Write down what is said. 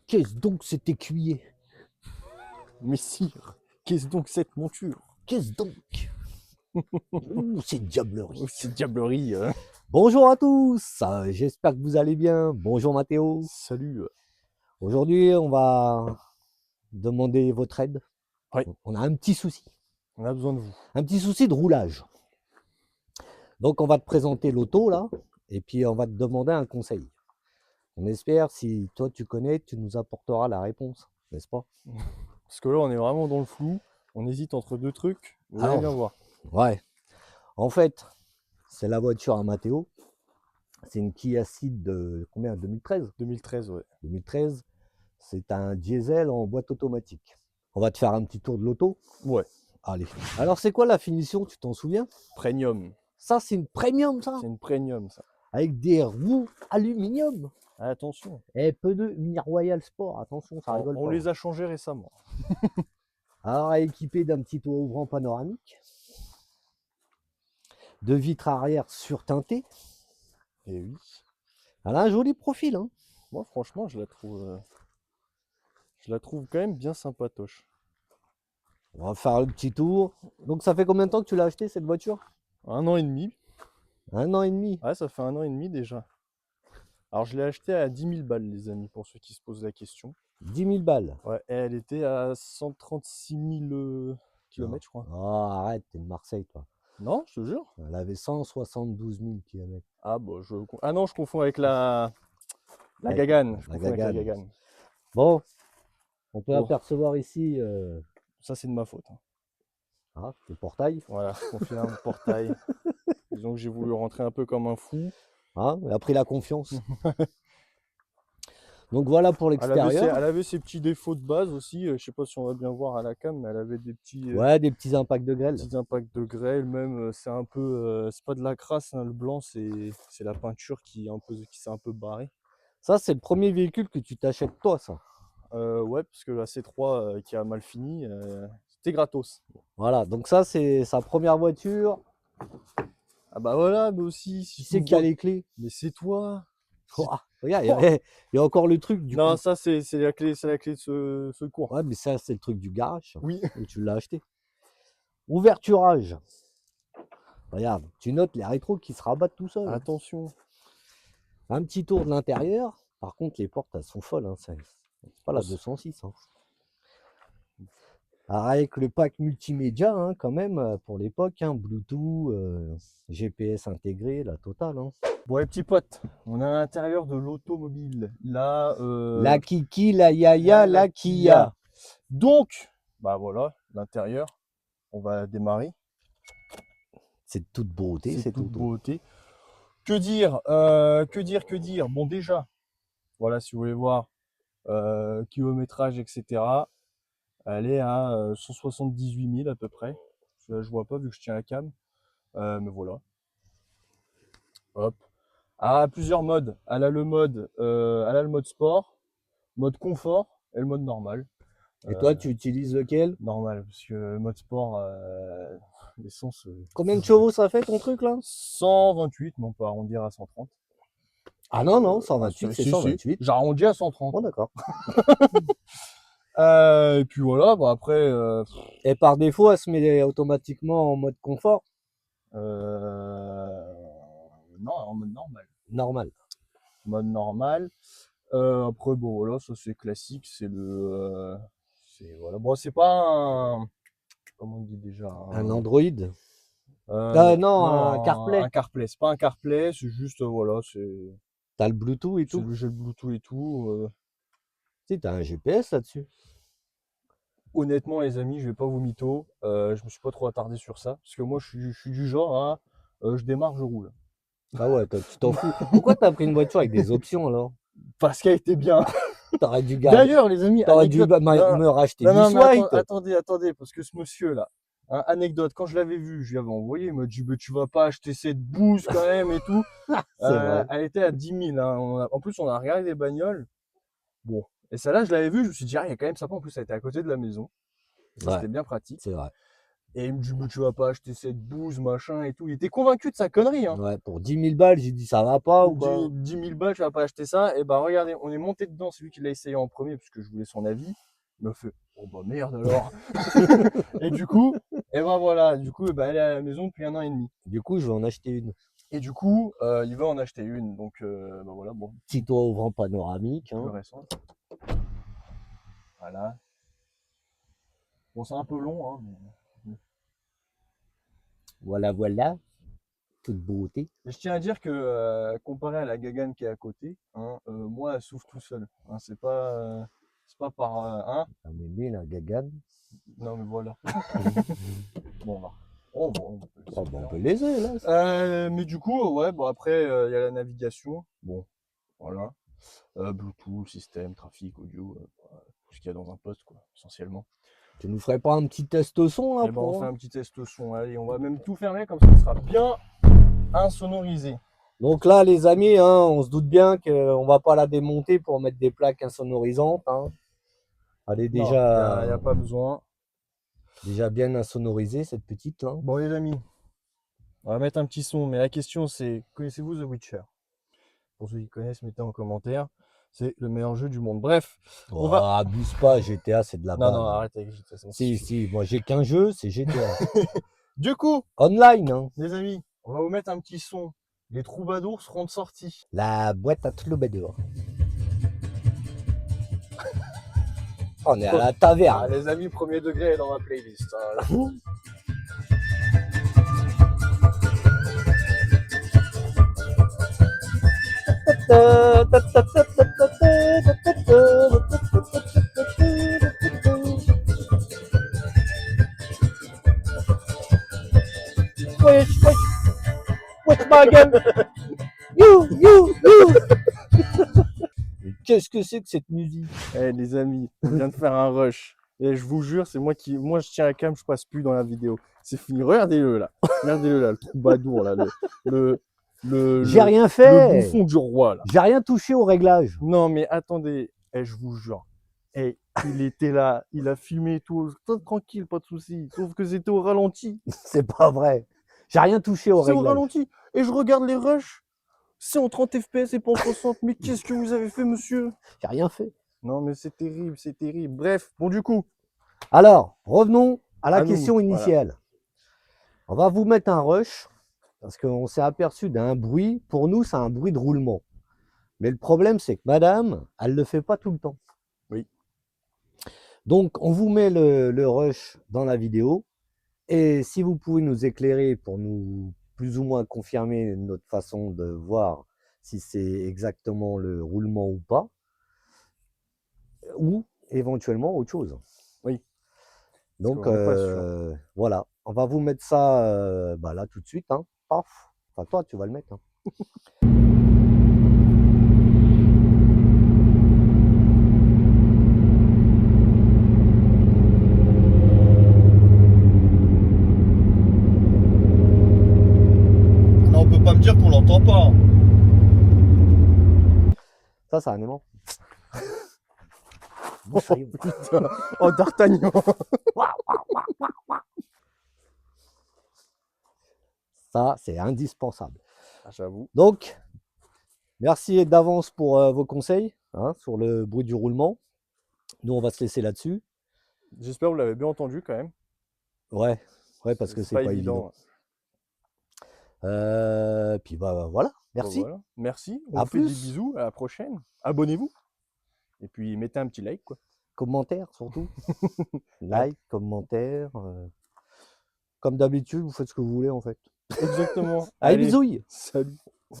Qu'est-ce donc cet écuyer? Messire, qu'est-ce donc cette monture? Qu'est-ce donc? Ouh, c'est diablerie. Oh, cette diablerie. Bonjour à tous, j'espère que vous allez bien. Bonjour Mathéo. Salut. Aujourd'hui, on va demander votre aide. Oui. On a un petit souci. On a besoin de vous. Un petit souci de roulage. Donc, on va te présenter l'auto là, et puis on va te demander un conseil. On espère, si toi tu connais, tu nous apporteras la réponse, n'est-ce pas? Parce que là, on est vraiment dans le flou. On hésite entre deux trucs. Vous allez bien voir. Ouais. En fait, c'est la voiture à Mathéo. C'est une Kia Ceed de combien? 2013? 2013, ouais. 2013. C'est un diesel en boîte automatique. On va te faire un petit tour de l'auto. Ouais. Allez. Alors, c'est quoi la finition? Tu t'en souviens? Premium. Ça, c'est une premium, ça? C'est une premium, ça. Avec des roues aluminium. Ah, attention. Et pneus Mini Royal Sport. Attention, ça rigole On pas. les a changés récemment. Alors, équipé d'un petit toit ouvrant panoramique. De vitres arrière surteintées. Et oui. Elle a un joli profil, hein. Moi, franchement, je la trouve quand même bien sympatoche. On va faire le petit tour. Donc, ça fait combien de temps que tu l'as acheté, cette voiture? 1 an et demi. 1 an et demi. Ouais, ça fait 1 an et demi déjà. Alors, je l'ai acheté à 10 000 balles, les amis, pour ceux qui se posent la question. 10 000 balles. Ouais, et elle était à 136 000 km, je crois. Oh, arrête, t'es de Marseille, toi. Non, je te jure. Elle avait 172 000 km. Ah, bah, ah non, je confonds avec la Gagane. Je La confonds avec la Gagane. Gagane. Bon, on peut Bon. apercevoir ici Ça, c'est de ma faute. le portail. Voilà, confirme, portail. Disons que j'ai voulu rentrer un peu comme un fou. Elle a pris la confiance. Donc voilà pour l'extérieur. Elle avait ses petits défauts de base aussi. Je sais pas si on va bien voir à la cam, mais elle avait des petits, Ouais, des petits impacts de grêle. petits impacts de grêle. Même, c'est un peu, c'est pas de la crasse, hein, le blanc, c'est la peinture qui s'est un peu barrée. Ça, c'est le premier véhicule que tu t'achètes toi, ça. Ouais, parce que la C3 qui a mal fini, c'était gratos. Voilà, donc ça, c'est sa première voiture. Ah bah voilà, mais aussi, Qui si tu c'est me qui a vois- les clés? Mais c'est toi. Regarde, il y a encore le truc du Non, coup. ça c'est la clé de secours. Ouais, mais ça, c'est le truc du garage Oui. où tu l'as acheté. Ouverturage. Regarde, tu notes les rétros qui se rabattent tout seuls. Attention. Un petit tour de l'intérieur. Par contre, les portes, elles sont folles. C'est pas la Oh, 206. Alors, avec le pack multimédia, quand même, pour l'époque, Bluetooth, GPS intégré, la totale. Bon, les petits potes, on est à l'intérieur de l'automobile. Là, La Kiki, la Yaya, la Kia. Donc, bah voilà, l'intérieur. On va démarrer. C'est de toute beauté, C'est toute auto. beauté. Que dire, que dire. Bon, déjà, voilà, si vous voulez voir kilométrage, etc. Elle est à 178 000 à peu près. Là, je vois pas vu que je tiens la cam. Mais voilà. Hop. Ah, plusieurs modes. Elle a le mode sport, mode confort et le mode normal. Et toi, tu utilises lequel? Normal, parce que le mode sport, l'essence. Combien de chevaux ça fait ton truc là? 128, mais on peut arrondir à 130. Ah non, 128, c'est si, 128. j'arrondis à 130. Bon, d'accord. Et puis voilà, bah après. Et par défaut, elle se met automatiquement en mode confort? Non, en mode normal. Normal. Mode normal. Après, bon, voilà, ça c'est classique. Voilà. Bon, c'est pas un. Comment on dit déjà? Un Android? Non, un CarPlay. Un CarPlay. C'est pas un CarPlay, c'est juste, voilà, T'as le Bluetooth et tout. j'ai le Bluetooth et tout. Tu sais, t'as un GPS là-dessus. Honnêtement, les amis, je vais pas vous mytho. Je me suis pas trop attardé sur ça. Parce que moi, je suis du genre à. Je démarre, je roule. Ah ouais, tu t'en fous. Pourquoi t'as pris une voiture avec des options alors? Parce qu'elle était bien. T'aurais dû garder. D'ailleurs, les amis, T'aurais dû anecdote. me racheter Non, Miss mais White. attendez, parce que ce monsieur-là, anecdote, quand je l'avais vu, je lui avais envoyé, il m'a dit, bah, tu vas pas acheter cette bouse quand même et tout. C'est vrai. Elle était à 10 000. En plus, on a regardé des bagnoles. Bon. Et celle-là, je l'avais vue, je me suis dit, il y a quand même sympa. En plus, elle était à côté de la maison. Ça, Ouais, c'était bien pratique. c'est vrai. Et il me dit, mais tu vas pas acheter cette bouse, machin et tout. Il était convaincu de sa connerie, hein. Ouais, pour 10 000 balles, j'ai dit ça va pas Il ou me quoi? dit 10 000 balles, tu vas pas acheter ça. Et bah regardez, on est monté dedans, c'est lui qui l'a essayé en premier parce que je voulais son avis. Il m'a fait, oh bah merde alors. Et du coup, et ben voilà, du coup, bah, elle est à la maison depuis 1 an et demi. Du coup, je vais en acheter une. Et du coup, il va en acheter une. Donc bah voilà, bon, Petit toit ouvrant panoramique. plus Hein. récente. Voilà. Bon, c'est un peu long, hein. Voilà, voilà. Toute beauté. Et je tiens à dire que comparé à la Gagane qui est à côté, hein, moi, elle souffle tout seul. Hein, c'est pas par hein. On est bien la gagane. Non mais voilà. Bon, bah. Oh, bon, Oh, bah, on peut les aider, là. mais du coup, ouais, bon après, il y a la navigation. Bon, voilà. Bluetooth, système, trafic, audio, tout ce qu'il y a dans un poste, quoi, essentiellement. Tu nous ferais pas un petit test son là Et ben, on pour... fait un petit test son. Allez, on va même tout fermer, comme ça, on sera bien insonorisé. Donc là, les amis, hein, on se doute bien qu'on va pas la démonter pour mettre des plaques insonorisantes. Hein. Elle est Non, déjà, y a pas besoin. déjà bien insonorisée, cette petite là. Bon, les amis, on va mettre un petit son, mais la question c'est, connaissez-vous The Witcher? Pour ceux qui connaissent, mettez en commentaire. C'est le meilleur jeu du monde. Bref, Oh, abuse pas, GTA, c'est de la non, balle. non, arrête avec GTA. Si, moi j'ai qu'un jeu, c'est GTA. Du coup, Online, hein. les amis, on va vous mettre un petit son. Les troubadours seront de sortie. La boîte à troubadours. On est à la taverne. Ah, les amis, premier degré est dans ma playlist. Hein, Wesh ma gueule. You. Mais qu'est-ce que c'est que cette musique? Eh les amis, on vient de faire un rush. Et je vous jure, c'est moi je tiens la cam, je passe plus dans la vidéo. C'est fini. Regardez-le là. Regardez-le là, le troubadour là, J'ai rien le fait. bouffon du roi là. J'ai rien touché au réglage. Non mais attendez, je vous jure. Il était là, il a filmé et tout, tranquille, pas de souci. Sauf que c'était au ralenti. C'est pas vrai. J'ai rien touché au C'est au réglage. ralenti. Et je regarde les rushs. C'est en 30 FPS et pas en 60. Mais qu'est-ce que vous avez fait, monsieur? J'ai rien fait. Non, mais c'est terrible, c'est terrible. Bref, bon, du coup. Alors, revenons à la À nous, question initiale. On va vous mettre un rush parce qu'on s'est aperçu d'un bruit. Pour nous, c'est un bruit de roulement. Mais le problème, c'est que madame, elle ne le fait pas tout le temps. Oui. Donc, on vous met le rush dans la vidéo. Et si vous pouvez nous éclairer pour nous plus ou moins confirmer notre façon de voir si c'est exactement le roulement ou pas, ou éventuellement autre chose. Oui. Donc voilà, on va vous mettre ça là tout de suite. Hein. Paf. Enfin toi tu vas le mettre. Hein. Non, on peut pas me dire qu'on l'entend pas. Ça c'est un aimant. Bon, ça y est. Putain. Oh, D'Artagnan. Ça c'est indispensable. Ah, j'avoue. Donc, merci d'avance pour vos conseils hein, sur le bruit du roulement. Nous, on va se laisser là-dessus. J'espère que vous l'avez bien entendu quand même. Ouais, parce que c'est pas évident. Puis voilà, merci. Voilà. Merci, on À vous fait des plus. bisous, à la prochaine. Abonnez-vous. Et puis mettez un petit like quoi. Commentaire surtout. Like, commentaire. Comme d'habitude, vous faites ce que vous voulez en fait. Exactement. Allez, bisouilles. Salut.